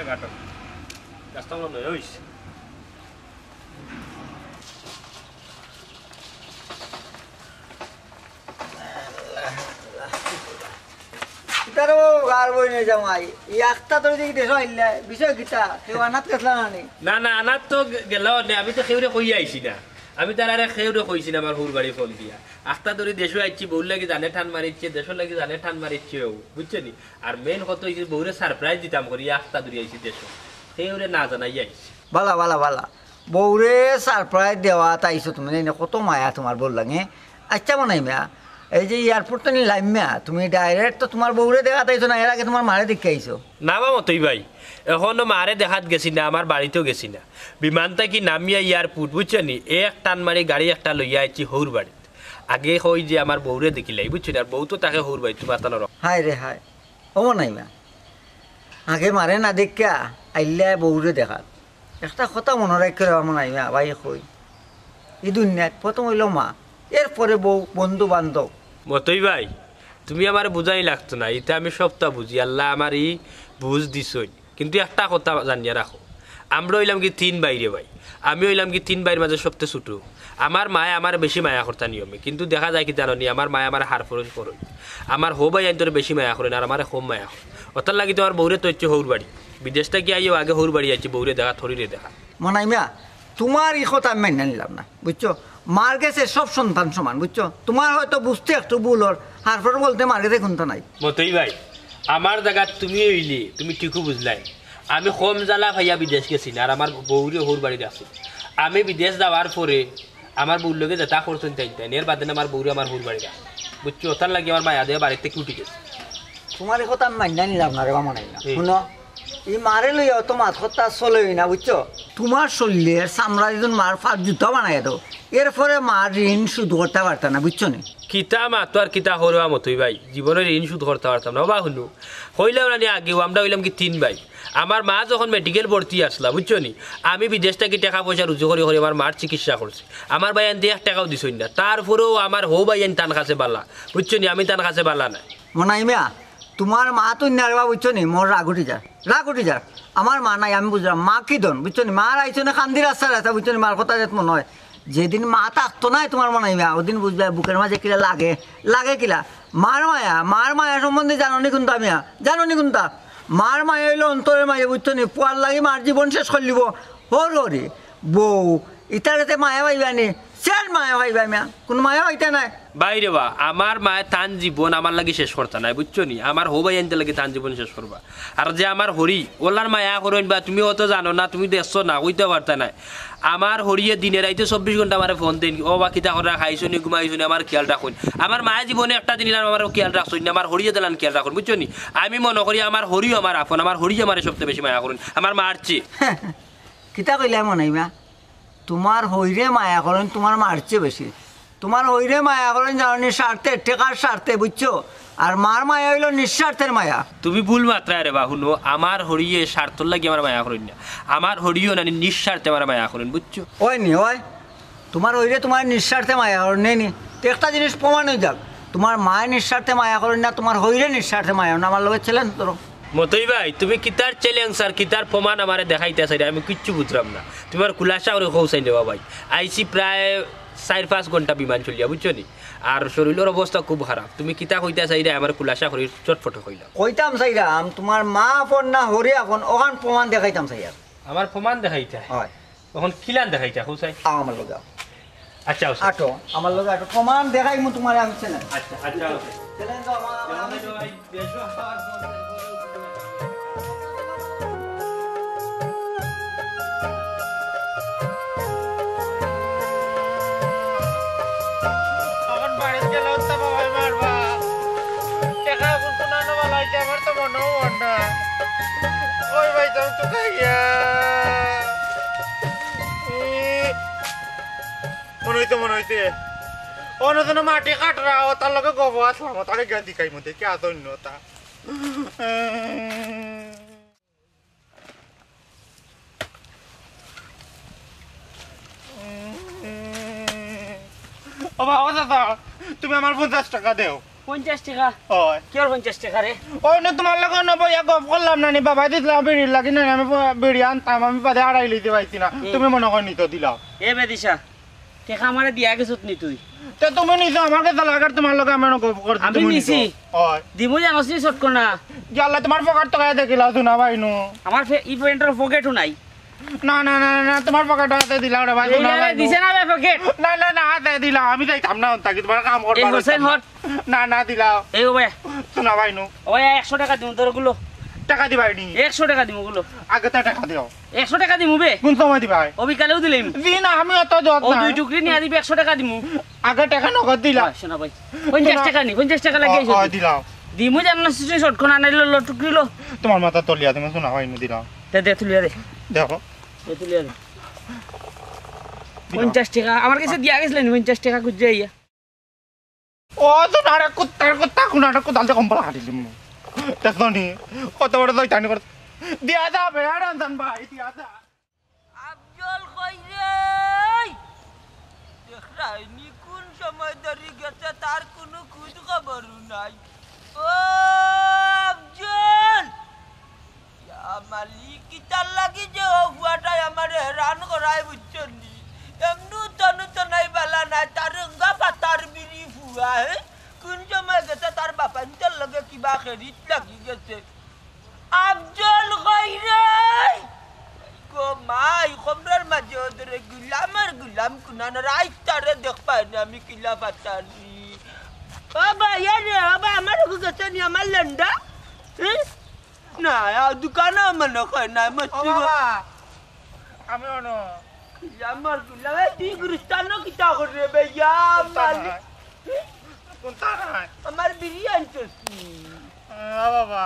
কাটো গাছটা মনে হয় হইছে তারও গার বই নিয়ে জামাই একটা তোর দিকে দেশ আইলা বিষয় কিতা কেউ আনাত গেছলা না না আনাত তো গেল আমি তো খেউরে কই আইছি না আমি তার আরে খেউরে কইছি না আমার হুর বাড়ি ফোন দিয়া আখতা ধরে দেশে আইছি বউর লাগি জানে ঠান মারিচ্ছে দেশের লাগি জানে ঠান মারিচ্ছে বুঝছেনি আর মেন কত হইছে বউরে সারপ্রাইজ দিতাম করি আখতা ধরে আইছি দেশে খেউরে না জানাই আইছি বালা বালা বালা বউরে সারপ্রাইজ দেওয়া তাইছো তুমি কত মায়া তোমার বল লাগে আচ্ছা মনে মিয়া এই যে এয়ারপোর্টটা নিলাম মিয়া তুমি ডাইরেক্ট তো তোমার বউরে দেখা তাইছো না এর আগে তোমার মারে দেখে আইছো না বা মতই ভাই এখনো মারে দেখাত গেছি না আমার বাড়িতেও গেছি না বিমানটা কি নামিয়া এয়ারপোর্ট বুঝছেনি এক টান মারি গাড়ি একটা লইয়া আইছি হৌর বাড়িত আগে হই যে আমার বউরে দেখিলাই বুঝছেন আর বউ তো তাকে হৌর বাড়ি তোমার তানোর হায় রে হায় ও নাই মিয়া আগে মারে না দেখা আইলে বউরে দেখাত একটা কথা মনে রাখতে আমার নাই মিয়া ভাই কই এই দুনিয়াত প্রথম হইল মা এরপরে বউ বন্ধু বান্ধব মতই ভাই তুমি আমার বুঝাই লাগতো না এটা আমি সবটা বুঝি আল্লাহ আমার ই বুঝ দিছই কিন্তু একটা কথা জানিয়ে রাখো আমরা হইলাম কি 3 বাইরে ভাই আমি হইলাম কি 3 বাইরের মাঝে সবচেয়ে ছোট আমার মায় আমার বেশি মায়া করতা নিয়মে কিন্তু দেখা যায় কি জানো নি আমার মায় আমার হার ফরজ করই আমার হো ভাই আইন তোর বেশি মায়া করেন আর আমার কম মায়া করে ওটার লাগি তোমার বউরে তো হচ্ছে হৌর বাড়ি বিদেশটা কি আইও আগে হৌর বাড়ি আইছি বউরে দেখা থরিরে দেখা মনাই মিয়া তোমার এই কথা আমি মেনে নিলাম না বুঝছো মার গেছে সব সন্তান সমান বুঝছো তোমার হয়তো বুঝতে একটু ভুল ওর হারফর বলতে মার গেছে কোনটা নাই মতই ভাই আমার জায়গা তুমি হইলি তুমি ঠিকও বুঝলাই আমি কম জ্বালা ভাইয়া বিদেশ গেছি না আর আমার বউরে হৌর বাড়িতে আছি আমি বিদেশ যাওয়ার পরে আমার বউর লোকে যেটা করছেন তাই এর বাদে আমার বউরে আমার হৌর বাড়িতে বুঝছো ওটার লাগে আমার মায়া দেওয়া বাড়িতে উঠে গেছে তোমার এই কথা আমি মান্য নিলাম না রে মনাই না শুনো এই মারে লইয়া তো মাত কথা চলেই না বুঝছো তোমার শরীরের চামড়া যদি মার ফাঁক জুতা বানাই দাও এরপরে মার ঋণ শুধু করতে পারত না বুঝছো নি কিতা মাতো আর কিতা হরবা মতই ভাই জীবনের ঋণ শুধু করতে পারতাম না বা শুনু হইলাম না আগেও আমরা হইলাম কি 3 ভাই আমার মা যখন মেডিকেল ভর্তি আসলা বুঝছো নি আমি বিদেশ থেকে টাকা পয়সা রুজু করে করে আমার মার চিকিৎসা করছি আমার ভাই আনতে 1 টাকাও দিছই না তারপরেও আমার হো ভাই আন তান কাছে বালা বুঝছো নি আমি তান কাছে বালা নাই মনাই মিয়া তোমার মা তো নারবা বুঝছো নি মোর রাগুটি যা আমার মা নাই আমি বুঝলাম মা কি দন বুঝছো নি মার আইছো না কান্দি রাস্তা রাস্তা বুঝছো নি মার কথা যেত মনে হয় যেদিন মা থাকতো নাই তোমার মনে হয় ওদিন বুঝবে বুকের মাঝে কিলা লাগে কিলা মার মায়া সম্বন্ধে জানো নি কোনটা মিয়া জানো নি কোনটা মার মায়া হইলো অন্তরের মাঝে বুঝছো নি পোয়ার লাগি মার জীবন শেষ করে লিব হরি বউ ইটার কাছে মায়া পাইবা নি শেষ মায়া পাইবা মিয়া কোনো মায়া পাইতে নাই বাইরে বা আমার মায়ের তান জীবন আমার লাগি শেষ করতে নাই বুঝছো নি আমার হো ভাই আনতে লাগে তান জীবন শেষ করবা আর যে আমার হরি ওলার মায়া করেন বা তুমি অত জানো না তুমি দেখছো না কইতে পারতা নাই আমার হরিয়ে দিনে রাইতে 24 ঘন্টা আমার ফোন দেন ও বা কিতা করে খাইছো নি ঘুমাইছো নি আমার খেয়াল রাখুন আমার মায়ের জীবনে একটা দিন আমার খেয়াল রাখছো না আমার হরিয়ে দিলান খেয়াল রাখুন বুঝছো নি আমি মনে করি আমার হরিও আমার আপন আমার হরি আমার সবচেয়ে বেশি মায়া করেন আমার মার চেয়ে কিতা কইলা মনে হইবা তোমার হইরে মায়া করেন তোমার মার চেয়ে বেশি তোমার হইরে মায়া করেন জানি স্বার্থে টেকার স্বার্থে বুঝছো আর মার মায়া হইলো নিঃস্বার্থের মায়া তুমি ভুল মাত্রায় রে বা শুনো আমার হরিয়ে স্বার্থর লাগি আমার মায়া করেন না আমার হরিও না নিঃস্বার্থে আমার মায়া করেন বুঝছো ওই নি ওই তোমার হইরে তোমার নিঃস্বার্থে মায়া করেন নেই তো একটা জিনিস প্রমাণ হয়ে যাক তোমার মায়ের নিঃস্বার্থে মায়া করেন না তোমার হইরে নিঃস্বার্থে মায়া না আমার লোকের ছিলেন তোর মতই ভাই তুমি কিতার চ্যালেঞ্জ আর কিতার প্রমাণ আমারে দেখাইতে চাই আমি কিচ্ছু বুঝলাম না তোমার খুলাসা করে খৌসাই দেওয়া ভাই আইসি প্রায় 4-5 ঘন্টা বিমান চলিয়া বুঝছো নি আর শরীরের অবস্থা খুব খারাপ তুমি কিতা কইতা চাই আমার খুলাসা করে চটফট কইলাম কইতাম চাইরাম তোমার মা আপন না হরি আপন ওখান প্রমাণ দেখাইতাম চাই আমার প্রমাণ দেখাইতা হয় তখন কিলান দেখাইতা খৌসাই আমার লোক আচ্ছা আটো আমার লোক আটো প্রমাণ দেখাই মু তোমার আমি ছেলে আচ্ছা আচ্ছা ছেলে তো আমার মনে হইতে অন্যজন মাটি কাটরা ও তার লগে গব আসলাম তারে গা দিকাই মধ্যে কে আদন্যতা ও বাবা দাদা তুমি আমার 50 টাকা দেও 50 টাকা ওই কি আর 50 টাকা রে ওই না তোমার লগে নবইয়া গপ করলাম না নি বাবা দিলাম বিড়ি লাগি না আমি বিড়ি আনতাম আমি বাদে আড়াই লইতে পাইছি না তুমি মনে কর নিত দিলাও এ বেদিশা টাকা আমারে দিয়া গেছত নি তুই তে তুমি নিছো আমার কাছে লাগার তোমার লগে আমি গপ করতে আমি নিছি ওই দিমু জানোসি শর্ট কর না জাল্লা তোমার পকেট তো গায়ে দেখিলা শুনা ভাই নু আমার ই পয়েন্টের পকেটও নাই না না না না তোমার পকেট হাতে দিলাম রে ভাই শুনা ভাই দিছে না বে পকেট না না না হাতে দিলাম আমি যাইতাম না তাকি তোমার কাম এই করবা হোসেন হট না না দিলাও এই ওবে শুনা ভাই নু ওই 100 টাকা দিমু তোর গুলো টাকা দিবাই নি 100 টাকা দিমু গুলো আগে তো টাকা দিও 100 টাকা দিমু বে কোন সময় দিবাই ও বিকালেও দিলাম দি না আমি অত যত ও না দুই টুকরি নিয়ে দিবি 100 টাকা দিমু আগে টাকা নগদ দিলা শোনা ভাই 50 টাকা নি 50 টাকা লাগিয়েছ ও দিলাও দিমু জানোসি শর্ট কর আনাইলো ল টুকরি লো তোমার মাথা তলিয়া তুমি শোনা ভাই নু দিলাও দে তুলিয়া দে দেখো দে তুলিয়া দে 50 টাকা আমার কাছে দিয়া গেছিলেন 50 টাকা খুঁজে আইয়া ও তো নারে কুত্তা কুনাটা কুদালতে কম্বল কাটিলিম দেখো নি কত বড় দইতানি কর দিয়া যাবে আর আনতাম ভাই দিয়া যা আফজল কই রে দেখরাইনি কোন সময় ধরে গেছে তার কোনো খোঁজ খবর নাই ও আফজল ইয়া মালিক কি তার লাগি যে হুয়াটাই আমারে হেরান করাই বুঝছেন নি এমনু তনু তো নাই বালা নাই তার রঙ্গা পাতার বিড়ি ফুয়া হে কোন সময় গেছে তার বাপা নিতার লগে কিবা খেরিত লাগি গেছে আফজল কই রে গো মাই খমরার মাঝে ওদের গুলাম কুনান রাইতারে দেখ পাই না আমি কিলা পাতারি বাবা ইয়ারে বাবা আমার গেছে নি আমার লন্ডা না দোকানে মনে হয় না মস্তি আমি অনো আমার গুলাম তুই গুরুস্তানো কিতা করে বেয়া মালিক কোনটা নাই আমার বিরিয়ানি চসনি বাবা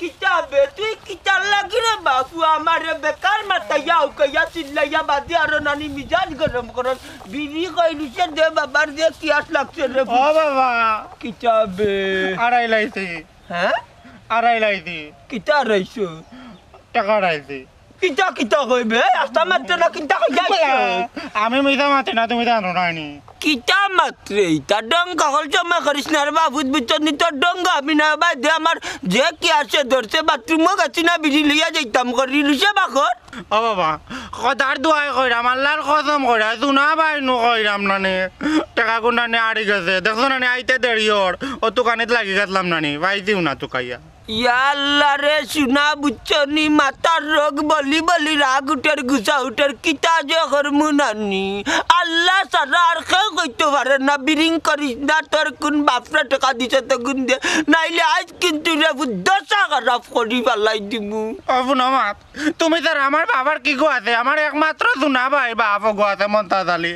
কিতাবে তুই কিতার লাগি রে বাপু আমার বেকার মাতাইয়া উকাইয়া চিল্লাইয়া বাদে আর নানি মিজাজ গরম করন বিড়ি কইলিছে দে বাবার দে কিয়াস লাগছে রে ও বাবা কিতাবে আড়াই লাইছি হ্যাঁ আড়াই লাইছি কিতা রইছো টাকা আড়াইছি কিতা কিতা কইবে আস্তা মাত্র না কিতা কইয়া আমি মিথ্যা মাতি না তুমি জানো নাইনি কিতা মাত্রে তা ডঙ্গা হল জমা করিস না রে বাবুত বিচনি তোর ডঙ্গা আমি না বাদে আমার যে কি আছে ধরছে বাথরুমও গেছি না বিড়ি লিয়া যাইতাম করি লিছে বাকর ও বাবা কদার দোয়াই কইরাম আল্লাহর কসম কইরা শুনা ভাই নু কইরাম নানি টাকা গুন্ডানে আড়ি গেছে দেখছো নানি আইতে দেরি ওর ও দোকানেত লাগি গেছলাম নানি পাইছিও না তুকাইয়া ইয়াল্লা রে শুনা বুঝছনি মাতার রোগ বলি বলি রাগ উঠের গুছা উঠের কিতা যে করমু নানি আল্লাহ সারা আর কেউ কইতে পারে না বিরিং করিস না তোর কোন বাপরা টাকা দিছে তো গুন দে নাইলে আজ কিন্তু রে দশা খারাপ করি পালাই দিমু অবনমাত তুমি তার আমার বাবার কি গো আছে আমার একমাত্র শুনা ভাই বাপ গো আছে মন্তাজ আলী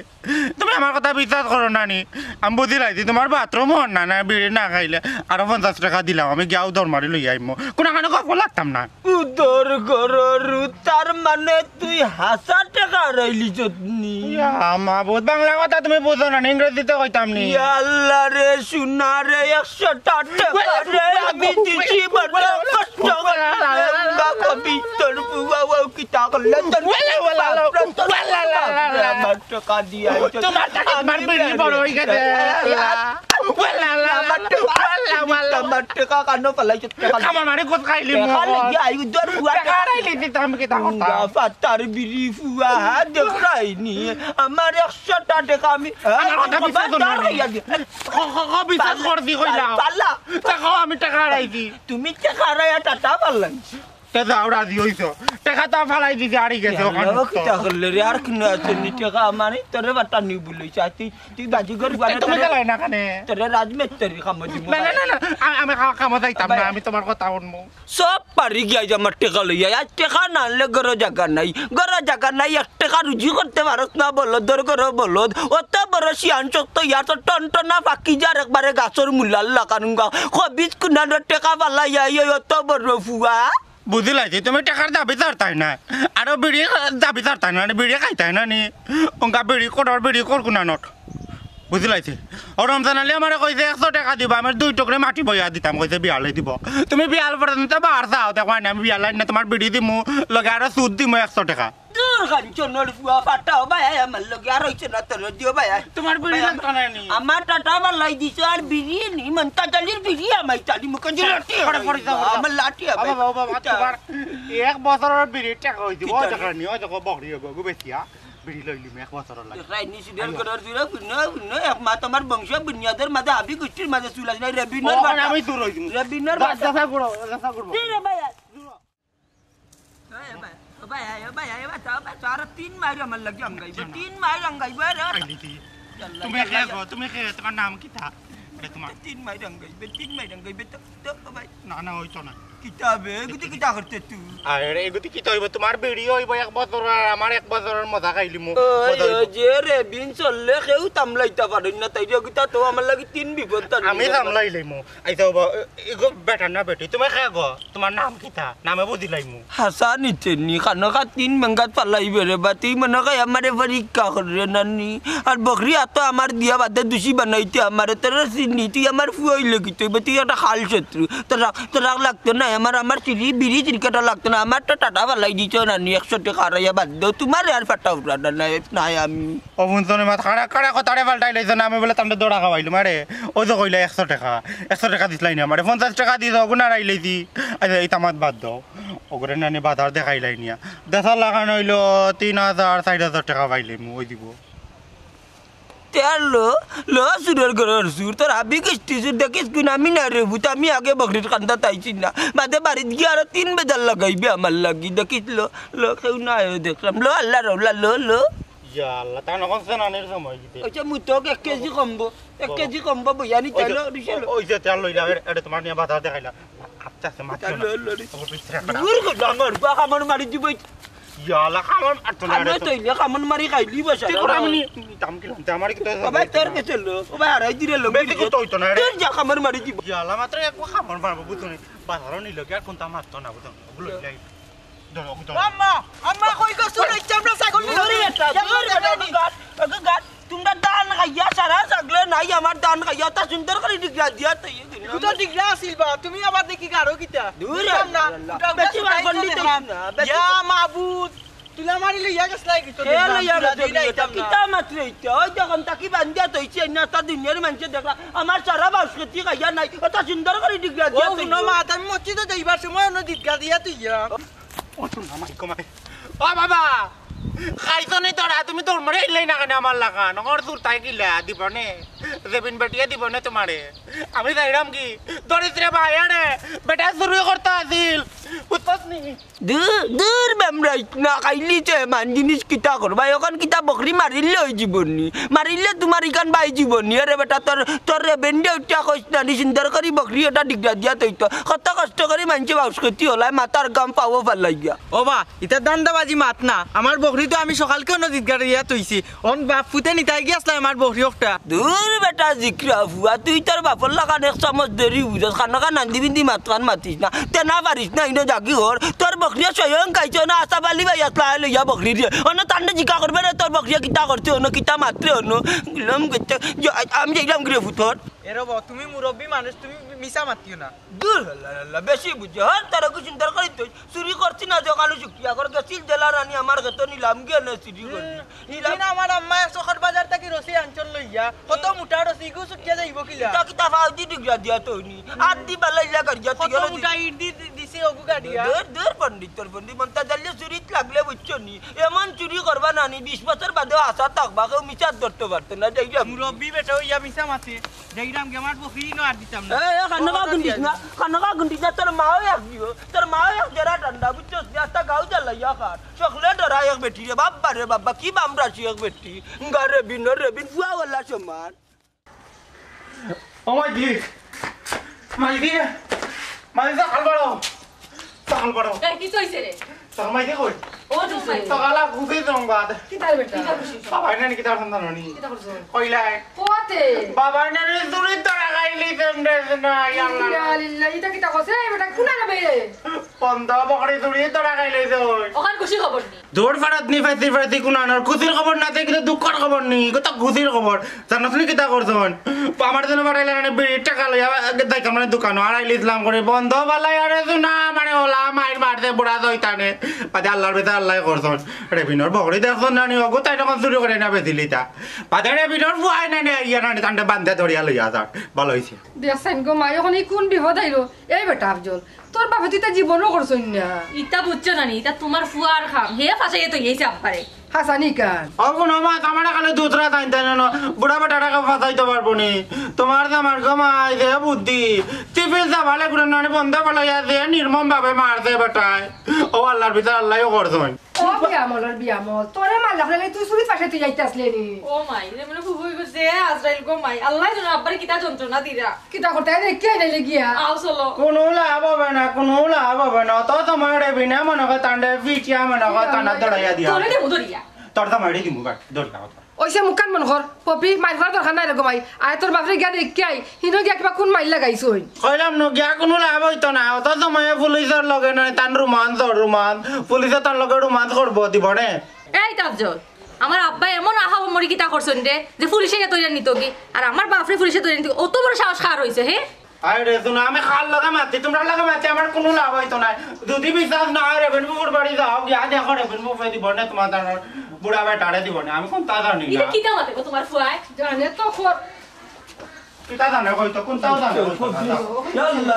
তুমি আমার কথা বিশ্বাস করো নানি আমি বুঝি লাইছি তোমার বাথরুম হন না না বিড়ি না খাইলে আরো 50 টাকা দিলাম আমি গিয়াও দর মারি লই আইমো কোনো কানে গপ লাগতাম না উদর গররু তার মানে তুই 1000 টাকা রাইলি যতনি মা বহুত বাংলা কথা তুমি বুঝো না ইংরেজিতে কইতাম নি ইয়াল্লা রে শুনা রে 100 টাকা রে আমি দিছি বড় কষ্ট করে কবি তোর বুয়া কিতা করলে তোর আমার টাকা দিয়া তোমার টাকা আমার বিড়ি বড় হই গেছে আমার টাকা কানো পালাই আমার মানে কোথ খাইলি মো আই উদর বুয়া টাকা রাইলি দিতাম কি তা কথা ফাতার বিড়ি ফুয়া দেখাইনি আমার 100 টাকা আমি আমার কথা বিশ্বাস করো না বিশ্বাস কর দি কইলা পাল্লা টাকা আমি টাকা রাইছি তুমি টাকা রায়া টাটা পাল্লাই তে দাওড়া দি হইছো টাকা তা ফালাই দিছি আড়ি গেছে ওখানে কিতা করলে রে আর কিনা আছে নি টাকা আমারে তোরে বাটা নি বলেছ তুই বাজিগর বারে তুমি গেলাই না কানে তোরে রাজমিস্ত্রি কাম দিব না না না আমি কাম যাইতাম না আমি তোমার কথা শুনমু সব পারি গিয়া আমার টাকা লইয়া আজ টাকা না আনলে ঘর জায়গা নাই 1 টাকা রুজি করতে পারস না বলদর ঘর বলদ অত বড় শিয়ান চক্ত ইয়ার তো টনটনা পাকি যার একবারে গাছর মুলাল লাগানুগা খবিজ কুনার টাকা পালা ইয়া অত বড় ফুয়া বুঝিলাইছি তুমি টাকার দাবি চারতাই না আর বিড়ি দাবি চারতাই না বিড়ি খাইতাই না নি অঙ্কা বিড়ি কোটার বিড়ি করকুনানত বুঝিলাইছি ও রমজান আলী আমার কইছে 100 টাকা দিবা আমার 2 টুকরে মাটি বইয়া দিতাম কইছে বিয়ালে দিব তুমি বিয়াল পর্যন্ত বার যাও দেখো না আমি বিয়াল না তোমার বিড়ি দিমু লগে আর সুদ দিমু 100 টাকা দূর কাঞ্চনের ফুয়া ফাটা ভাই আমার লগে আর হইছে না তোর দিও ভাই তোমার বিড়ি লাগতো না নি আমার টাটা বালাই দিছে আর বিরিয়ানি মন্তা ডালির বিরিয়ানি আমাই চালি মুখ দিয়ে লাঠি আমার লাঠি বাবা তোমার এক বছরের বিড়ি টাকা হইছে ও টাকা নি ও টাকা বকরি গো বেচিয়া বিড়ি লইলি এক বছরের লাগে রাইনি সিডার করার জুরা না এক মা তোমার বংশ বুনিয়াদের মাঝে আবি গোষ্ঠীর মাঝে চুলাস নাই রবিনার ওখানে আমি দূর হইছি রবিনার দাদা গুড়ো রে ভাই ভাই চার তিন মাইর আমার লাগে আঙ্গাইব তিন মাইর আঙ্গাইব তুমি কে তোমার নাম কি থা তোমার তিন মাইর আঙ্গাইব তো ভাই না হইতো না কিতাবে গুতি কিতা করতে তুই আরে এগুতি কি হইব তোমার বিড়ি হইব এক বছর আমার এক বছরের মজা খাইলি মু যে রে বিন চললে কেউ তামলাইতা পারেন না তাই গুতা তো আমার লাগে তিন বিপদ আমি তামলাইলাই মু আইতা এগো বেটা না বেটি তুমি কে গো তোমার নাম কি থা নামে বুঝিলাই মু হাসান ইতেনি খানকা তিন মেঙ্গাত পালাইবে রে বা তুই মনে কয় আমারে পরীক্ষা করে নানি আর বকরি আতো আমার দিয়া বাদে দুষি বানাইতে আমার তোর চিনি তুই আমার ফুয়াইলে কি তুই তুই একটা খাল শত্রু তোর লাগতো না আমার চিড়ি বিড়ি চিরকাটা লাগতো না আমার তো টাটা পালাই দিছ নানি 100 টাকা হারাইয়া বাদ দেও তোমার আর ফাটা উঠা নাই আমি অবুনজনে মাথা কাড়া কথারে পাল্টাই লাইছ না আমি বলে তান্ডে দৌড়া খাওয়াইলো মারে ও তো কইলা 100 টাকা দিছলাই না মারে 50 টাকা দিছ গুনা রাইলাই দি আচ্ছা এই তামাত বাদ দাও ওগরে নানি বাজার দেখাইলাই নিয়া দেখার লাগানো হইলো 3000 4000 টাকা পাইলে মু ওই দিব লো সুরের ঘরের সুর তোর আবি কিস্তি সুর দেখিস কিনা আমি না রে ভূত আমি আগে বকরির কান্দা তাইছি না বাদে বাড়িত গিয়ে আরো 3 বেজার লাগাইবে আমার লাগি দেখিস লো কেউ না দেখলাম লো আল্লাহ রৌলা লো ইয়া আল্লাহ তা নকন সেনানের সময় দিতে আচ্ছা মুতক 1 কেজি কমবো বয়ানি চাইলো দিছিল ওই যে তেল লইলা এটা তোমার নিয়া বাজার দেখাইলা আচ্ছা সে মাছ দূর কর ডাঙর বা কামন মারি দিব ইয়া আল্লাহ কামন আর তো না আমি তইলে কামন মারি খাইলি বসা ঠিক করে আমি দাম কিলো আমার কি তো ভাই তোর কাছে লো ও ভাই আড়াই দিরে লো বেশি কত হইতো না রে তোর যা কামন মারি দিব ইয়া আল্লাহ মাত্র এক কামন মারবো বুঝুনি বাজারও নিল কি আর কোনটা মারতো না বুঝুন ওগুলো লাই আম্মা কই গো শুনে চামড়া ছাগল ধরে এটা গাট তোমরা দান খাইয়া সারা ছাগলে নাই আমার দান খাইয়া তা সুন্দর করে ডিগরা দিয়া তুই তো ডিগরা আছিল বা তুমি আবার দেখি গারো কিতা দূর না বেশি বার বললি তো না ইয়া মাবুদ তুলা মারি লইয়া গেছলাই কি তো কিতা মাত্র হইতে ওই যখন তাকি বান্ধিয়া তৈছে না তা দুনিয়ার মানুষ দেখলা আমার সারা বাসকতি খাইয়া নাই তা সুন্দর করে ডিগরা দিয়া ও ন মা আমি মসজিদে যাইবার সময় অন্য ডিগরা দিয়া তুই ও তো না মাই কমাই ও বাবা খাইতো নি তোরা তুমি তোর মরে ইলাই না কেন আমার লাগা নগর দূর তাই গিলা দিবনে জেবিন বেটিয়া দিবনে তোমারে আমি যাইরাম কি দরিদ্রে ভাই আরে বেটা শুরু করতে আসিল বুঝছস নি দূর বেমরাই না খাইলি যে মান জিনিস কিতা করবা এখন কিতা বকরি মারিলে হই জীবননি মারিলে তোমার ইকান বাই জীবননি আরে বেটা তোর রেবেন্ডে উঠা কইছ না সুন্দর করি বকরি ওটা ডিগরা দিয়া তৈতো কত কষ্ট করে মানছে বাউসকতি হলাই মাথার গাম পাও ফালাইয়া ও বা ইতা দান্দাবাজি মাত না আমার বকরি তো আমি সকালকে নদীত গাড়িয়া তৈছি অন বাপ ফুতে নিতাই গিয়াছলা আমার বকরি একটা দূর বেটা জিক্রা ফুয়া তুই তোর বাপর লাগান এক চামচ দেরি বুঝাস খানাকা নান্দি বিন্দি মাতকান মাতিস না তেনা পারিস না ইনো জাগি ঘর তোর বকরিয়া স্বয়ং খাইছ না আশা বালি ভাই আসলা লইয়া বকরি দিয়ে অন্য তান্ডে জিকা করবে না তোর বকরিয়া কিতা করছে অন্য কিতা মাত্রে অন্য গেলাম আমি দেখলাম গিরে ফুটর এরব তুমি মুরব্বী মানুষ তুমি মিছা মাতিও না দূর বেশি বুঝে হর তারা কি সুন্দর করে তুই চুরি করছি না দোকানে শুকিয়া করে গেছিল জেলা রানী আমার ঘর নিলাম গিয়ে না চুরি করি নিলাম আমার আম্মা 100 বাজার থেকে রসি আঞ্চল লইয়া কত মুটা রসি গো শুকিয়া যাইব কিলা তা কিতা ফাউদি ডিগরা দিয়া তো নি আর দি বালাইলা করিয়া তুই কত মুটা ইট দিছে ওগু গাড়িয়া দূর পণ্ডিত তোর পণ্ডিত মনটা জানলে চুরিত লাগলে বুঝছো নি এমন চুরি করবা নানি 20 বছর বাদে আশা থাকবা কেউ মিচার ধরতে পারতো না যাইয়া মুরব্বী বেটা হইয়া মিছা মাতে যাইরাম গে আমার বকরি ন আর দিতাম না খানকা গুন্ডিস না তোর মাও এক দিও তোর মাও এক জরা ঠান্ডা বুঝছো একটা গাও জ্বালাইয়া খার সকলে ডরা এক বেটি রে বাবা রে বাবা কি বামরাছি এক বেটি গারে বিন ফুয়া ওলা সমান ও মাই দি মাই সকাল বড় কি কইছে রে সকাল মাই দি কই ও তুই সকালা খুবই জঙ্গাদ কি তাই বেটা বাবা নানি কিতা সন্তান নি কি করছ কইলাই কোতে বাবা নানি দূরে তোরা গাইলি তেমনে না ইয়াল্লা ইয়া এটা কি তা কইছে বেটা কুনা না বে পন্দা বকরি দূরে তোরা গাইলি দই ওখান খুশি খবর নি দৌড় ফাড়াত নি ফাইতি কোনানোর খুশির খবর না থাকে কিন্তু দুঃখের খবর খবর নি কত খুশির খবর জানাসনি কিতা করছন আমার জন্য বাড়াইলে মানে বিড়ি টাকা লইয়া যাইতাম মানে দোকান আর আইলে ইসলাম করে বন্ধ বালাই আরে না মানে ওলা মাইর মারতে বুড়া দইতানে পাতে আল্লাহর বেতা আল্লাহ করছন রেভিনর বকরি দেখছন নানি অগো তাই তখন চুরি করে না বেদিলি তা পাতে রেভিনর ফুয়াই না ইয়া নানি তান্ডে বান্ধে ধরিয়া লইয়া যাক ভালো হইছে দেখছেন গো মা এখন এই কোন বিপদ আইলো এই বেটা আফজল তোর বাবা তুই তা জীবনও করছই না ইতা বুঝছো না নি ইতা তোমার ফুয়ার খাম হে ফাঁসাইয়ে তো গেছে আব্বারে হাসানি কান অগুন মা আমার খালি দুধরা টাইনতে না বুড়া বেটাটাকে ফাঁসাইতে পারবো নি তোমার আমার গমাই যে বুদ্ধি টিফিন চাবালে গুলো নানি বন্ধ পালাইয়া যে নির্মম ভাবে মারছে বেটায় ও আল্লাহর ভিতরে আল্লাহও করছন ও বিয়ামল তোরে মাল লাগলে তুই চুরি পাশে তুই যাইতে আসলে নি ও মাই রে মনে খুব হই গেছে আজরাইল গো মাই আল্লাহ জানে আব্বারে কিতা যন্ত্রণা দিরা কিতা করতে দেখি আইলে গিয়া আও চলো কোনো লাভ হবে না কোনো লাভ হবে না তো তোমার বিনা মনে হয় তান্ডে ফিচিয়া মনে হয় টানা দড়াইয়া দিয়া তোরে দে মুদরিয়া তোর তো মারি দিমু বাট দড়িয়া ওইসে মুকান মন কর পপি মাইর করার দরকার নাই রে গো মাই আয় তোর বাপরে গিয়া দেখি আই হিনো গিয়া কিবা কোন মাইল লাগাইছই কইলাম ন গিয়া কোনো লাভ হইতো না তো তোমায় পুলিশের লগে না তান রোমান্স পুলিশে তার লগে রোমান্স করবো দিব নে এই তাফজল আমার আব্বা এমন আহা মরি কিতা করছেন রে যে পুলিশে কে তৈরি নিত কি আর আমার বাপরে পুলিশে তৈরি নিত অত বড় সাহস কার হইছে হে আরে শুনো আমি খাল লগা মাতি তোমরা লগা মাতি আমার কোনো লাভ হইতো না যদি বিশ্বাস না হয় রেবেনপুর বাড়ি যাও গিয়া দেখো রেবেনপুর ফে দিব না তোমার তার বুড়া বেটারে দিব না আমি কোন তা জানি ইটা না কিতা মাতে গো তোমার ফুয়ায় জানে তো খর কিতা জানে কইতো কোন তাও জানে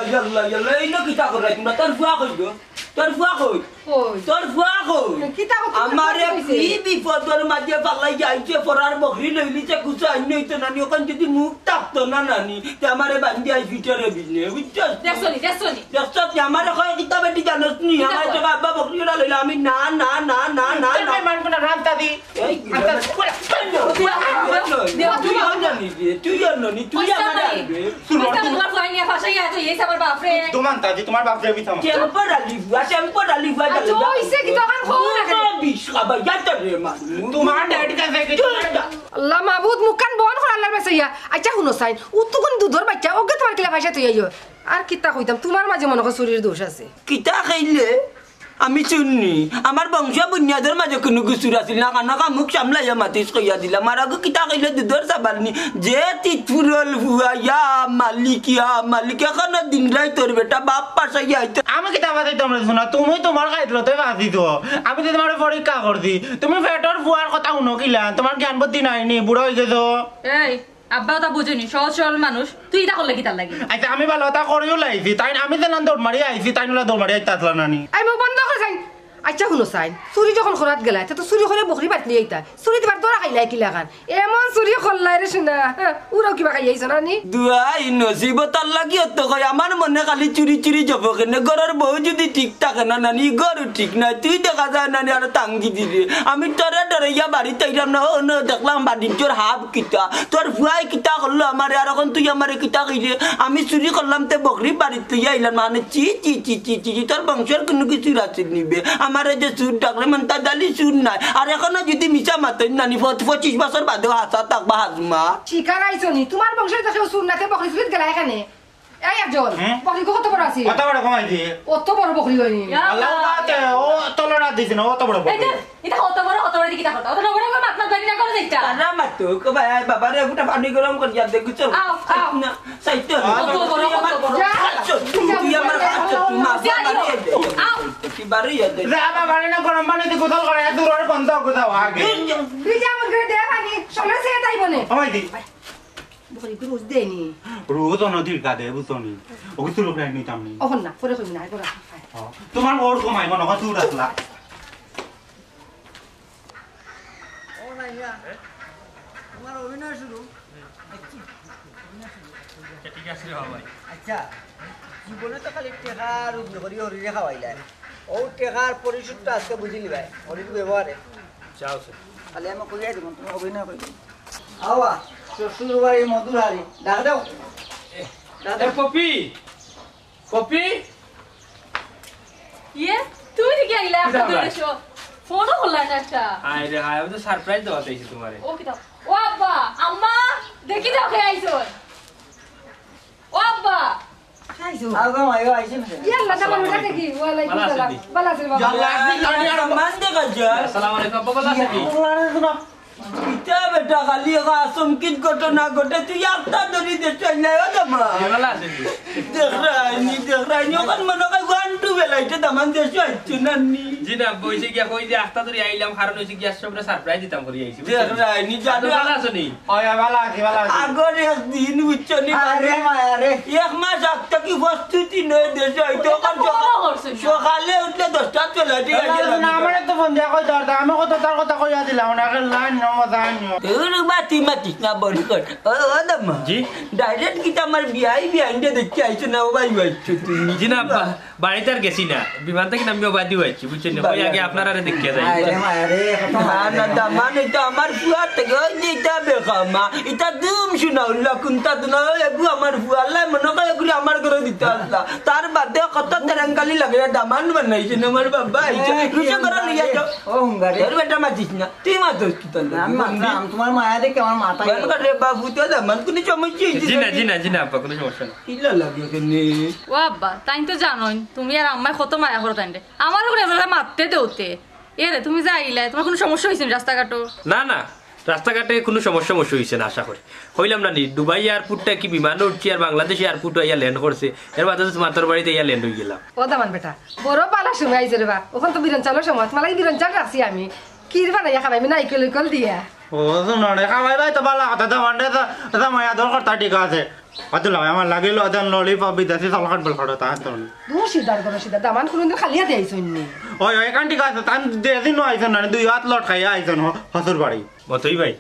ইয়াল্লা ইনো কিতা করে তোমরা তোর ফুয়া কইছো তোর ফুয়া কই কই তোর ফুয়া কই কিতা কথা আমারে কি বিপদের মাঝে পালাই যাইছে পরার বকরি লইলিছে কুছা আইন হইতো নানি ওখান যদি মুখ থাকতো না নানি তে আমারে বান্ধি আই ভিতরে বিনে বুঝছস দেখছনি দেখছস আমারে কয় কিতা বেটি জানোস নি আমার জায়গা আব্বা বকরি লইলা আমি না না না না না না মান কোন রান্তা দি এই তুই জানি তুই জানি তুই আমারে আনবে তোমার ফুয়ায় নিয়ে ফাঁসাইয়া তো এই আমার বাপরে তোমার তাজি তোমার বাপ রে বিতাম টেম্পোরালি বুয়া আচ্ছা ওইসে কি তখন খবর না কেন বিশ খাবা যাতে রে মানু তোমার ড্যাডি কাছে আল্লাহ মাহবুদ মুকান বন করে আল্লাহর বাসাইয়া আচ্ছা শুনো সাইন উত্তুকুন দুধর বাচ্চা ওকে তোমার কিলা ভাষা তুই আইও আর কিতা কইতাম তোমার মাঝে মনে কর শরীর দোষ আছে কিতা খাইলে আমি শুননি আমার বংশ বুনিয়াদের মাঝে কোনো গুসুর আছিল না কানা কামুক সামলাইয়া মাতিস কইয়া দিলাম আর আগে কিতা খাইলে দুধর চাবালনি যে তিতুরল হুয়া মালিক এখন দিন রাই তোর বেটা বাপ পাশাইয়া আইতো আমি কিতা বাতাই তোমরা শোনা তুমি তোমার খাইতলো তো বাজি তো আমি তো তোমার পরীক্ষা করছি তুমি পেটর ফুয়ার কথা শুনো কিলা তোমার জ্ঞান বুদ্ধি নাইনি বুড়ো হয়ে গেছো এই আব্বাও তা বুঝেনি সহজ সরল মানুষ তুই এটা করলে কি তার লাগে আচ্ছা আমি ভালো তা করিও লাইছি তাই আমি যেন দৌড় মারি আইছি তাই নলা দৌড় মারি আইতা আসলা নানি আই মুখ বন্ধ করে সাইন আচ্ছা শুনো সাইন চুরি যখন খরাত গেলা তো চুরি করে বকরি বাটলি আইতা চুরি দিবার দরা খাইলাই কি লাগান এমন চুরি করলাই রে শুনা উড়াও কিবা খাই আইছ না নি দুয়াই নসিব তার লাগি অত কই আমার মনে খালি চুরি চুরি যাব কেনে ঘরের বউ যদি ঠিক থাকে না নানি ঘর ঠিক না তুই দেখা যায় নানি আর টাঙ্গি দিলে আমি তোরে ডরে ইয়া বাড়ি তাইলাম না ও দেখলাম বাড়ির হাফ কিতা তোর ফুয়াই কিতা করলো আমার আর এখন তুই আমার কিতা কইলে আমি চুরি করলাম তে বকরি বাড়ি তুই আইলাম মানে চি চি চি চি চি তোর বংশের কোনো কিছু রাখছি নিবে আমার যে সুর ডাকলে মানে তার ডালি সুর নাই আর এখনো যদি মিশা মাতেন নানি 25 বছর বাদেও হাসা থাকবা হাজমা শিকার আইছো নি তোমার বংশের দেখো সুন্নাতে বকরি চুরিত গেলা এখানে এই একজন বকরি কত বড় আছে কত বড় কমাইছি অত বড় বকরি হয়নি আল্লাহ কাতে ও তলরা দিছ না অত বড় এই যে এটা কত বড় দিকে তা কথা অত বড় করে মাতনা জানি না করে যাইতা আরা মাতো কো ভাই বাবা রে ফুটা পানি গরম কর যা দেখু চল আও না সাইতে কত বড় তুই আমার মা বাড়ি আও কি বাড়ি দে রাবা বাড়ি না গরম পানি দি গোসল করে দূরের বন্ধ কোথাও আগে তুই যা আমার ঘরে দে পানি সময় সে তাই বনে আমাই দি বকরি রোজ দেনি রোজ নদীর কাদে বুঝনি ও কিছু লোক নাই নিতাম নি ওহন না পরে কইবি না এবার তোমার ওর কমাইব না তুই রাখলা ও নাইয়া তোমার অভিনয় শুরু ঠিক আছে রে ভাই আচ্ছা জীবনে তো খালি টেকার করি হরিরে খাওয়াইলাই ও টেকার পরিশোধটা আজকে বুঝিলি ভাই হরির ব্যবহারে যাও স্যার খালি আমি কইয়াই দিব তুমি অভিনয় করবে আওয়া শ্বশুর বাড়ি মধুর হারি ডাক দাও এ পপি পপি ইয়ে তুই কি আইলা আপনি দেশো ফোনও করলা না একটা আই রে হাই আমি তো সারপ্রাইজ দেওয়া চাইছি তোমারে ও কি দাও ও আব্বা আম্মা দেখি দাও কে আইছো ও আব্বা খাইছো আগো মাইও আইছে না ইয়াল্লা দাও না দেখি ওয়ালাইকুম সালাম বালা আছে বাবা মান দেখা যায় আসসালামু আলাইকুম বাবা আছে কি কিতা বেটা খালি আচমকিত ঘটনা ঘটে তুই একটা ধরি দেখাই নাই দামা দেখ রাইনি ওখান মনে হয় ওয়ান টু বেলাইতে দামান দেশ আইছি নানি জি না বইছে গিয়া কই যে আস্তা ধরে আইলাম কারণ হইছে গিয়া সবরে সারপ্রাইজ দিতাম করি আইছি দেখ রাইনি জানো ভালো আছো নি ভালো আছি আগর একদিন বুঝছনি আরে মায়া রে এক মাস আগ থেকে প্রস্তুতি নয় দেশে হইতো সকালে উঠলে 10টা চলে ঠিক আছে আমার তো ফোন দিয়া কই দরদা আমি কত তার কথা কইয়া দিলাম না লাইন নমজা আনিও তোর মাতি মাতিস না বলি কর ও দামা জি ডাইরেক্ট কি আমার বিয়াই দে দেখতে আইছো না ও ভাই আইছো তুই জি না বাড়িতে আর গেছি না বিমান থেকে নামিও বাদি হইছি বুঝছেন না ওই আগে আপনারা দেখিয়া যাই আরে মায়া রে না দামা এটা আমার ফুয়া থেকে ওই দিটা বেকামা এটা দুম শুনা উল্লা কুন্তা দুনা এগু আমার ফুয়া আল্লাহ মনে করে এগুলি আমার ঘরে দিতে আসলা তার বাদে কত তেরাঙ্গালি লাগে দামান বানাইছে না আমার বাবা আইছে রুচে করে লিয়া যাও ও হুঙ্গারে তোর বেটা মাতিস না তুই মাতস কি তোর আমি মানলাম তোমার মায়া দেখে আমার মাথা রে বাবু তো দামান কোন সমস্যা জি না আপা কোনো সমস্যা না ইলা লাগে কেনে ও আব্বা তাই তো জানোই তুমি আর আম্মাই কত মায়া করো তাই আমার ওখানে এবার মারতে দেওতে এরে তুমি যাইলে তোমার কোনো সমস্যা হয়েছে রাস্তাঘাটও না রাস্তাঘাটে কোনো সমস্যা হয়েছে না আশা করি হইলাম না নি দুবাই এয়ারপোর্টটা কি বিমানে উঠছি আর বাংলাদেশ এয়ারপোর্ট ইয়া ল্যান্ড করছে এর বাদে মাতার বাড়িতে ইয়া ল্যান্ড হয়ে গেলাম ও দামান বেটা বড় পালা সময় আইছে রে বা ওখান তো বিরন চালোর সময় তোমার বিরন চাল রাখছি আমি কি বানাইয়া খাবাই আমি নাইকল দিয়া ও শুনো রে খাবাই ভাই তো ভালো কথা তো মানে তো মায়া দরকার তা ঠিক আছে আদুল আমার লাগিল আদন ললিপপ বিদেশি সলখাট বলখাট তা তো দু সিদার কোন সিদা দামান কোনদিন খালিয়া দেইছুন নি ওই কান ঠিক আছে তান দেদিন আইছেন না দুই হাত লট খাইয়া আইছেন হসুর বাড়ি মতই ভাই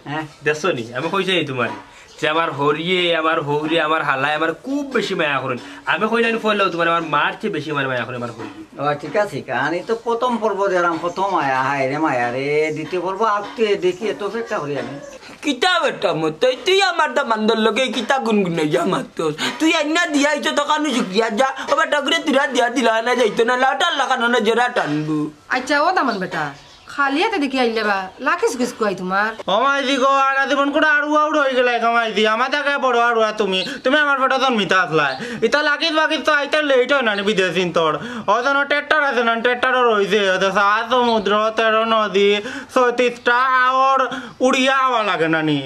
দেখছো নি আমি কইছি তোমার যে আমার হরিয়ে আমার হৌরে আমার হালায় আমার খুব বেশি মায়া করেন আমি কইলাম ফলেও তোমার আমার মার চেয়ে বেশি আমার মায়া করে আমার হরি ও ঠিক আছে কারণ তো প্রথম পর্ব দিলাম প্রথম মায়া হায় রে মায়া রে দ্বিতীয় পর্ব আপকে দেখি এত অপেক্ষা করি আমি কিতা বেটা মতো তুই আমার দামান্দর লগে কিতা গুনগুনে যা মাতস তুই আইনা দিয়া আইছো তো কানু শুকিয়া যা ও বেটা করে তুরা দিয়া দিলা না যাইতো না লাটার লাগানো না জেরা টানবু আচ্ছা ও দামান বেটা খালিয়াতে দেখি আইলে বা লাকিস কিস কই তোমার আমায় দি গো আর জীবন করে আড়ু আড়ু হয়ে গেলে আমায় দি আমার থেকে বড় আড়ুয়া তুমি আমার পেটা জন্মিতা আসলাই ইতা লাগিস বাকিস তো আইতে লেট হয় না বিদেশি তোর ওজন টেট্টার আছে না টেট্টারও রয়েছে সাত সমুদ্র 13 নদী 37টা আর উড়িয়া আওয়া লাগে না নি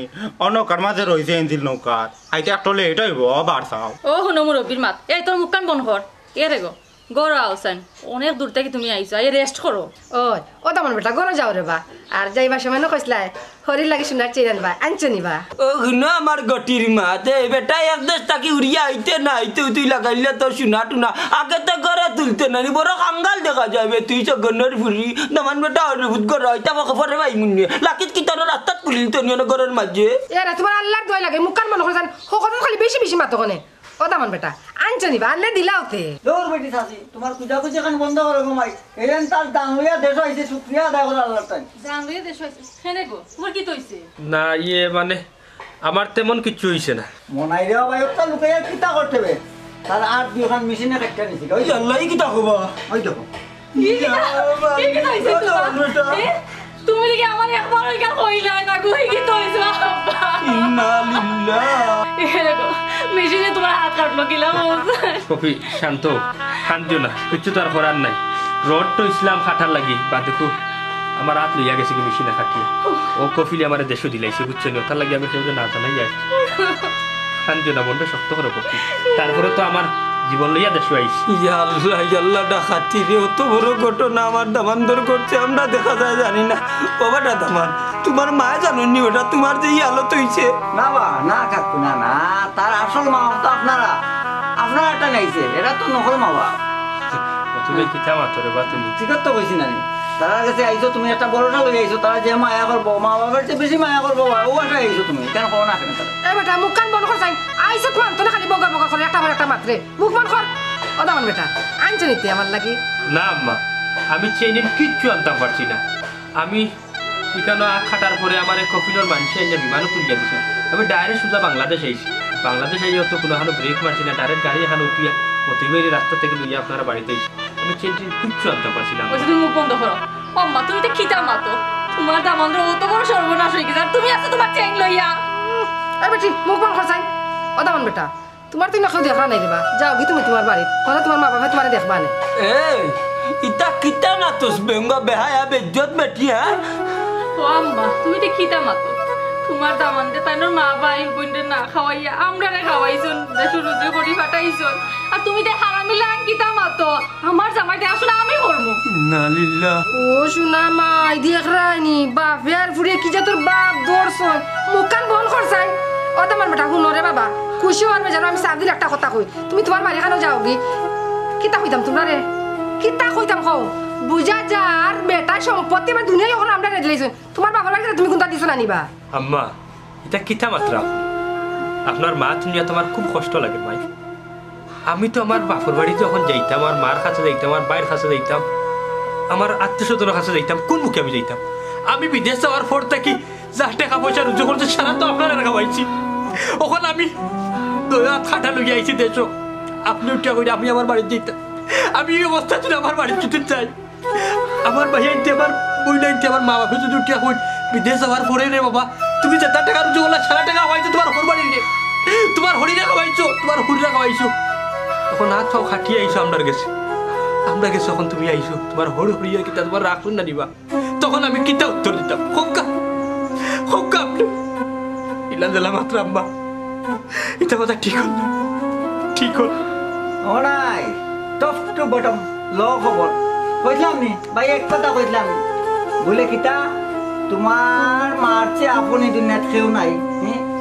অনকার মাঝে রয়েছে এনজিল নৌকার আইতে একটা লেট হইব বাড়ছাও ও হুনো মুরব্বীর মাত এই তোর মুখ কান বন্ধ কর এ রে গো গড় আওসান অনেক দূর থেকে তুমি আইছো এই রেস্ট করো ও দামান বেটা গনো যাও রে বা আর যাইবা সময় নকইছলাই হরি লাগি সুনার চেরান বা আনছো নিবা ও গুনা আমার গটির মা দে বেটা এক দেশ তাকি উড়িয়া আইতে না আইতে তুই লাগাইলে তো শুনা টুনা আগে তো ঘরে তুলতে না বড় কাঙ্গাল দেখা যাবে তুই তো গনের ফুরি দামান বেটা অদ্ভুত ঘর হইতা বকে পরে ভাই মুন্নি লাকিত কি তোর রাস্তাত কুলিল তো নিয়ে ঘরের মাঝে এরা তোমার আল্লাহর দয় লাগে মুখ কান মনে করে জান হকত খালি বেশি বেশি মাতো কোনে ও দামান বেটা আনছো নিবা আনলে দিলাওতে দৌড় বেটি থাকি তোমার পূজা পুজি এখন বন্ধ করো ঘুমাই এরেন তার ডাঙলিয়া দেশ হয়েছে শুক্রিয়া আদায় করে আল্লাহর তাই জানলে দেশ হইছে হেনে গো তোমার কি তইছে না ইয়ে মানে আমার তেমন কিছু হইছে না মনাই দেওয়া ভাই ওটা লুকাইয়া কিতা করতে হবে তার আর দুখান মেশিনে কাটটা নিছি ওই যে আল্লাহ কি তা হবা ওই দেখো তুমি কি আমার একবার ওই গান কইলা না কই কি তইছো আব্বা ইন্না লিল্লাহ এরে গো মেশিনে তোমার হাত কাটলো কিলা বলছে কফি শান্তিও না কিছু তো আর করার নাই রড তো ইসলাম খাটার লাগি বা দেখো আমার হাত লইয়া গেছে কি মেশিনে খাটিয়ে ও কফিলে আমার দেশও দিলাইছে বুঝছেন ওটার লাগি আমি কেউ না জানাই আসছি শান্তিও না বন্ধু শক্ত করে কফি তারপরে তো আমার জীবন লইয়া দেশও আইছি আল্লাহ ডাকাতি রে অত বড় ঘটনা আমার দামান্দর করছে আমরা দেখা যায় জানি না বাবাটা দামান তোমার মা জানুনি ওটা তোমার যে আলো হইছে না বা না কাকু না না তার আসল মা তো আপনারা একটা নাইছে এটা তো নকল মা বা তুমি কিতা মাতরে বা তুমি ঠিক তো কইছি না তারা কাছে আইছো তুমি একটা বড়টা লই আইছো তারা যে মায়া করবো মা বাবার চেয়ে বেশি মায়া করবো ও একটা আইছো তুমি কেন করো না কেন তারা এ বেটা মুখ কান বন্ধ কর যাই আইছো তোমার তো খালি বগর বগর করে একটা মাত্রে মুখ বন্ধ কর ও দামান বেটা আনছো নিতে আমার লাগি না আম্মা আমি চেইনে কিচ্ছু আনতে পারছি না আমি এখানে খাটার পরে আমার কফিনোর মানুষ এনে বিমানও তুলিয়া দিছে আমি ডাইরেক্ট সোজা বাংলাদেশ আইছি বাংলাদেশ আই তো কোনো ব্রেক মারছি না ডাইরেক্ট গাড়ি এখানে উঠিয়া মতিবাড়ি রাস্তা থেকে লইয়া আপনারা বাড়িতে আইছি আমি চেইনটি কিচ্ছু আনতে পারছি না ওই তুমি মুখ বন্ধ করো আম্মা তুমি তো খিতা মাতো তোমার দামান্দ্র অত বড় সর্বনাশ হয়ে গেছে আর তুমি আছো তোমার চেইন লইয়া এ বেটি মুখ বন্ধ কর যাই ও দামান বেটা তোমার তুই নখেও দেখা নাই দেবা যাও কি তুমি তোমার বাড়ি তাহলে তোমার মা বাবা তোমার দেখবা না ইতা কিতা না তোস বেঙ্গা বেহায়া বেজ্জত বেটি হ্যাঁ ও আম্মা তুমি তো খিতা মাতো তোমার দামানতে তাইনোর মা ভাই বোনদের না খাওয়াইয়া আমরা রে খাওয়াইছন দেশু রুজু করি ফাটাইছন আর তুমি তো হারামি লাং কিতা মাতো আমার জামাইতে আসলে আমি করবো না লিল্লাহ ও শোনা মাই দেখ রানি বাপে আর ফুড়ে কি যে তোর বাপ দর্শন মুখান বন করছাই ও তোমার বেটা শুনো রে বাবা খুশি হওয়ার জানো আমি সাত দিন একটা কথা কই তুমি তোমার বাড়ি খানো যাও গি কিতা কইতাম তোমরা রে কিতা কইতাম কও বুঝা যার বেটা সম্পত্তি আমার দুনিয়ায় এখন আমরা রেড লাইছো তোমার বাবার বাড়িতে তুমি কোনটা দিছো না নিবা আম্মা এটা কিতা মাত্রা আপনার মা তুমি তোমার খুব কষ্ট লাগে মাই আমি তো আমার বাপর বাড়ি যখন যাইতাম আমার মার কাছে যাইতাম আমার বাইরের কাছে যাইতাম আমার আত্মীয় স্বজনের কাছে যাইতাম কোন মুখে আমি যাইতাম আমি বিদেশ যাওয়ার পর থেকে যা টাকা পয়সা রুজু করছে সারা তো আপনার টাকা পাইছি ওখানে আমি দয়া খাটা লইয়া আইছি দেশ আপনি উঠিয়া করে আমি আমার বাড়িতে যেতাম আমি এই অবস্থা ছিল আমার বাড়িতে যেতে চাই আমার ভাই আনতে আমার বই আনতে আমার মা বাপে যদি উঠিয়া কই বিদেশ যাওয়ার পরে রে বাবা তুমি যে টাকা রুজু করলা সারা টাকা খাওয়াইছো তোমার হর বাড়ি রে তোমার হরিরা খাওয়াইছো তোমার হরিরা খাওয়াইছো তখন হাত পাও খাটিয়ে আইসো আমরা গেছে যখন তুমি আইসো তোমার হরি হরিয়া কিতা তোমার রাখুন না নিবা তখন আমি কিতা উত্তর দিতাম হোক্কা আপনি ইলা দিলা মাত্র আম্মা এটা কথা ঠিক হল নাই টপ টু বটম ল খবর কইলাম নি ভাই এক কথা কইলাম বলে কিতা তোমার মারছে আপনি দুনিয়াত কেউ নাই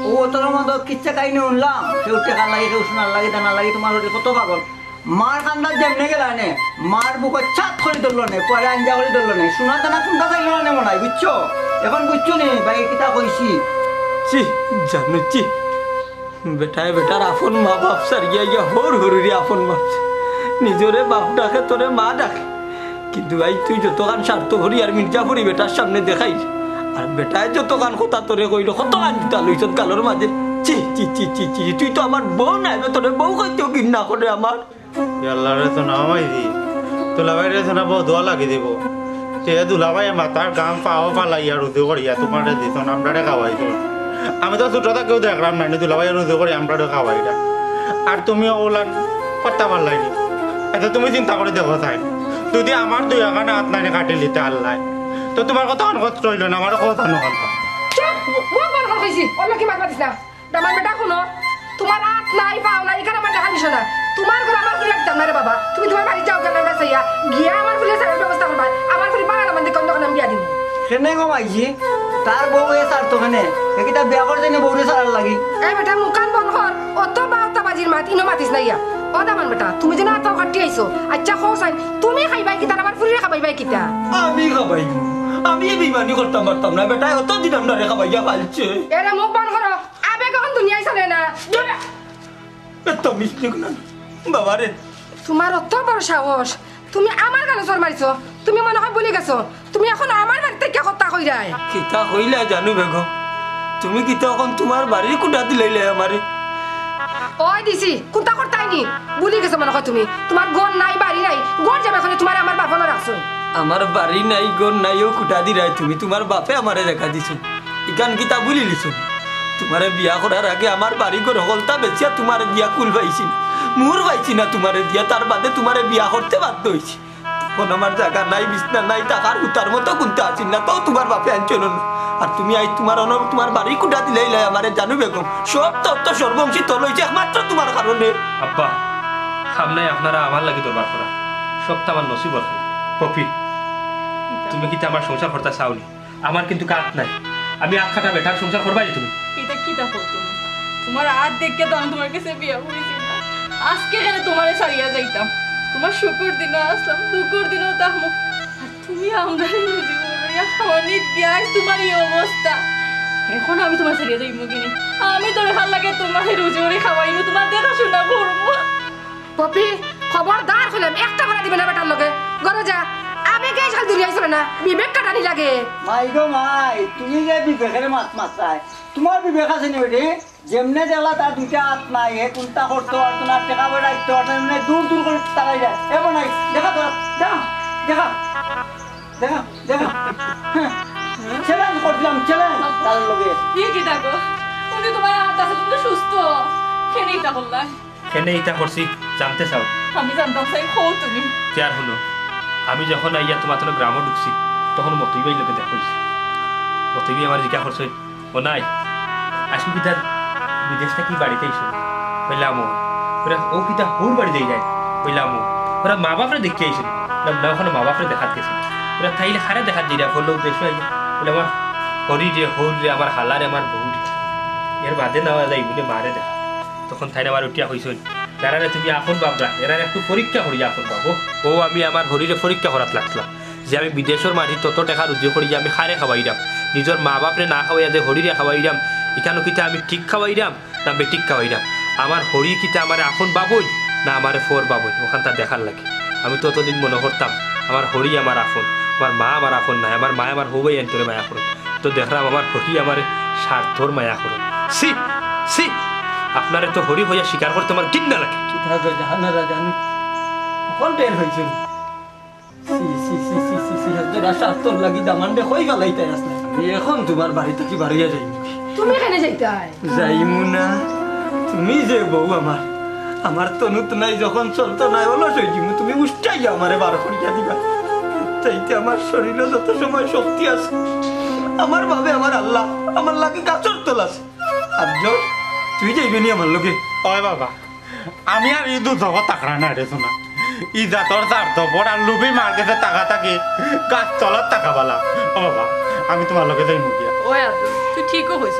ও তোর মতো কিচ্ছা কাহিনী শুনলাম কেউ টেকা লাগে কেউ শোনার লাগে দানা লাগে তোমার কত পাগল মার কান্দার যেমনে গেলা নে মার বুকের ছাদ করে ধরলো নে পরে আঞ্জা করে ধরলো নে শোনা দানা কোনটা চাইলো না মনে হয় বুঝছো এখন বুঝছো নি ভাই কিতা কইছি জানুচি বেটার আপন মা বাপ সারিয়া গিয়া হরি আপন মা নিজরে বাপ ডাকে তোরে মা ডাকে কিন্তু ভাই তুই যতখান স্বার্থ ভরি আর মির্জাফরি বেটার সামনে দেখাই আর বেটায় যতখান কথা তোরে কইল কতখান জুতা লইছ গালোর মাঝে চি চি চি চি চি তুই তো আমার বউ নাই তোরে বউ কইতেও ঘৃণা করে আমার আল্লাহ রে তো নামাই দি দুলাভাই রে তো না বউ দোয়া লাগি দিব সে দুলাভাই মাথার গাম পাও পালাইয়া রুজু করিয়া তোমার দিছ আমরা খাওয়াইছো আমি তো ছোটটা কেউ দেখলাম না দুলাভাই রুজু করি আমরা খাওয়াইটা আর তুমি ওলান কথা পারলাইনি এটা তুমি চিন্তা করে দেখো তাই যদি আমার দুই এখানে হাত নাই কাটি লিতে আল্লাহ তো তোমার কথা অনগত রইল না আমার কথা নকল মই বল কইছি অন্য কি মাত মাতিস না দামান বেটা শুনো তোমার হাত নাই পাও নাই এখানে আমার দেখা দিছ না তোমার ঘর আমার ফুলে একদম না রে বাবা তুমি তোমার বাড়ি যাও কেন না সাইয়া গিয়া আমার ফুলে সাইয়ার ব্যবস্থা করবা আমার ফুলে বাগান মানে কোন দোকান আমি বিয়া দিমু কেনে কমাইছি তার বউ এ সার তো কেনে একিটা বিয়া করে দেনে বউরে সারার লাগি এই বেটা মুকান বন কর অত বাউতা বাজির মাত ইনো মাতিস না ইয়া ও দামান বেটা তুমি যে না তাও কাটি আইছো আচ্ছা খোসাই তুমি খাইবাই কিতা আমার ফুলে খাবাইবাই কিতা আমি খাবাই আমি বিমানি করতাম পারতাম না বেটা অত দিন আমরা রেখা ভাইয়া পালছে এরা মুখ বন করো আবে কখন দুনিয়ায় চলে না এত মিষ্টি না বাবা রে তোমার অত বড় সাহস তুমি আমার গালে চোর মারিছো তুমি মনে হয় বলে গেছো তুমি এখন আমার বাড়িতে কে কথা কইরাই কিতা কইলা জানু বেগম তুমি কিতা এখন তোমার বাড়ির কুটা দিলাইলে আমারে ওই দিছি কোনটা করতাইনি বলে গেছো মনে হয় তুমি তোমার গন নাই বাড়ি নাই গন যাবে এখন তোমার আমার বাপন রাখছো আমার বাড়ি নাই গন নাইও কুটা দিরাই তুমি তোমার বাপে আমারে দেখা দিছো ইকান কিতা বলি লিছো তোমারে বিয়া করার আগে আমার বাড়ি ঘর হলতা বেচিয়া তোমারে দিয়া কুল পাইছি মুর পাইছি না তোমারে দিয়া তার বাদে তোমারে বিয়া করতে বাধ্য হইছি কোন আমার জায়গা নাই বিছনা নাই টাকার উতার মতো গুনতে আছি না তো তোমার বাপে আনছিল না আর তুমি আই তোমার বাড়ি কুটা দিলেই আমারে জানু বেগম সব তত্ত্ব সর্বংশী তো লইছে একমাত্র তোমার কারণে আব্বা সামনে আপনারা আমার লাগি দরবার করা সবটা আমার নসিবর পপি তুমি কি আমার সংসার করতে চাওনি আমার কিন্তু কাজ নাই আমি আখ খাটা বেটার সংসার করবাই তুমি এটা কিতা কর তুমি তোমার হাত দেখে তো আমি তোমার কাছে বিয়া করেছি না আজকে কেন তোমারে সারিয়া যাইতাম তোমার শুকুর দিনও আসলাম দুকুর দিনও তাহমো আর তুমি আমরা রুজি করিয়া খাওয়ানি দিয়াই তোমার এই অবস্থা এখন আমি তোমার সারিয়া যাইব কিনি আমি তোর ভাল লাগে তোমার রুজি করে খাওয়াইনো তোমার দেখাশোনা করবো পপি খবরদার হইলাম একটা করে দিবে না বেটার লগে ঘরে যা আবেগে শাল দূরে আইছ না বিবেক কাটানি লাগে মাই গো মাই তুমি যে বিবেকের মাত মাত্রায় তোমার বিবেক আছে নি বেটি যেমনে দেখলা তার দুইটা হাত নাই হে কোনটা করতে পারতো না টাকা বই রাখতে পারতো না দূর দূর করে তাকাই যায় এবার নাই দেখা তো দেখা চ্যালেঞ্জ করছিলাম চ্যালেঞ্জ তার লগে দিয়ে কি থাকো তুমি তোমার হাত আছে তুমি সুস্থ কেন এটা করলা কেন এটা করছি জানতে চাও আমি জানতাম চাই খো তুমি কেয়ার হলো আমি যখন আইয়া তোমার গ্রামে ঢুকছি তখন মতই বাই লোকে দেখছি তুমি আমার জিজ্ঞা করছো ও নাই আসবি পিতার বিদেশটা কি বাড়িতে এসো বললাম ওরা ও পিতা হোর বাড়ি যাই যায় বললাম ওরা মা বাপরে দেখতে আইসি না ওখানে মা বাপরে দেখাত গেছিল ওরা তাইলে হারে দেখাত যাই হলো উদ্দেশ্য আইলে বলে আমার হরি যে হোর রে আমার হালারে আমার বউ এর বাদে নেওয়া যায় বলে মারে দেখা তখন তাই আমার উঠিয়া হয়েছিল যারা তুমি আপন বাবরা এরা একটু পরীক্ষা করি আপন বাবু ও আমি আমার হরিরে পরীক্ষা করাত লাগলাম যে আমি বিদেশের মাটি তত টাকা রুজি করি যে আমি হারে খাওয়াইরাম নিজের মা বাপরে না খাওয়াইয়া যে হরিরে খাওয়াইরাম এখানে কিতা আমি ঠিক খাওয়াইরাম না বেটিক খাওয়াইরাম আমার হরি কিতা আমার আপন বাবুই না আমার ফোর বাবুই ওখান তা দেখার লাগে আমি ততদিন মনে করতাম আমার হরি আমার আপন আমার মা আমার আপন নাই আমার মা আমার হবাই এন্তরে মায়া করুন তো দেখলাম আমার হরি আমার স্বার্থর মায়া করুন সি সি আপনারে তো হরি হইয়া স্বীকার করতে আমার কিন্না লাগে জানি কখন টের হয়েছিল তোর লাগি দামান্ডে হয়ে গেলাইতে আসলে এখন তোমার বাড়িতে কি বাড়িয়া যাই তুমি এখানে যাইতে যাইমু না তুমি যে বউ আমার তনুত নাই যখন চলতো নাই অলস হয়ে যাবো তুমি উষ্টাই আমারে বার করিয়া দিবা চাইতে আমার শরীরে যত সময় শক্তি আছে আমার ভাবে আমার আল্লাহ আমার লাগে গাছর তোল আছে আর তুই যাইবি নি আমার লোকে ওই বাবা আমি আর এই দু জগৎ তাকড়া না রে শোনা ই জাতর স্বার্থ পর আর লুবি মার গেছে টাকা থাকি গাছ তলার টাকা বালা ও বাবা আমি তোমার লোকে যাই মুখিয়া ওই আব্দুল তুই ঠিকও হইছ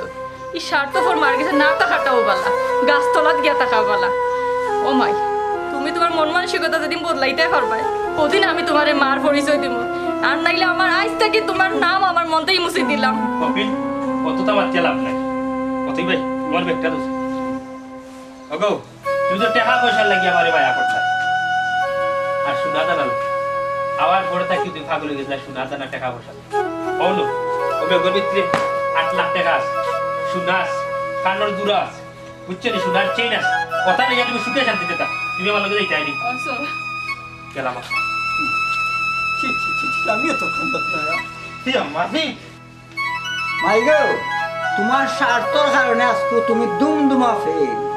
ই স্বার্থপর মার গেছে না টাকাটাও বালা গাছতলাত গিয়া টাকা বালা ও মাই তুমি তোমার মন মানসিকতা যেদিন বদলাইতে পারবাই ওদিন আমি তোমারে মার পরিচয় দিব আর নাইলে আমার আজ থেকে তোমার নাম আমার মনতেই মুছে দিলাম কপিল কতটা বাচ্চা লাভ নাই কতই ভাই তোমার ব্যাগটা দোষ ওগো তুমি তো টাকা পয়সা লাগিয়ে আমারে মায়া করছ আর সোনা দানা আবার পরে থাকি তুই পাগল হয়ে গেছিস সোনা দানা টাকা পয়সা বলো ও ব্যাগের ভিতরে 8 লাখ টাকা আছে সোনা আছে কানের দুরা আছে বুঝছো নি সোনার চেইন আছে কথা নিয়ে তুমি সুখে শান্তিতে থাক তুমি আমার লগে যাইতে আইনি গেলাম আমিও তো খান্দাত না কি আম্মা মাই গো তোমার স্বার্থর কারণে আজকে তুমি দুমদুমা ফেল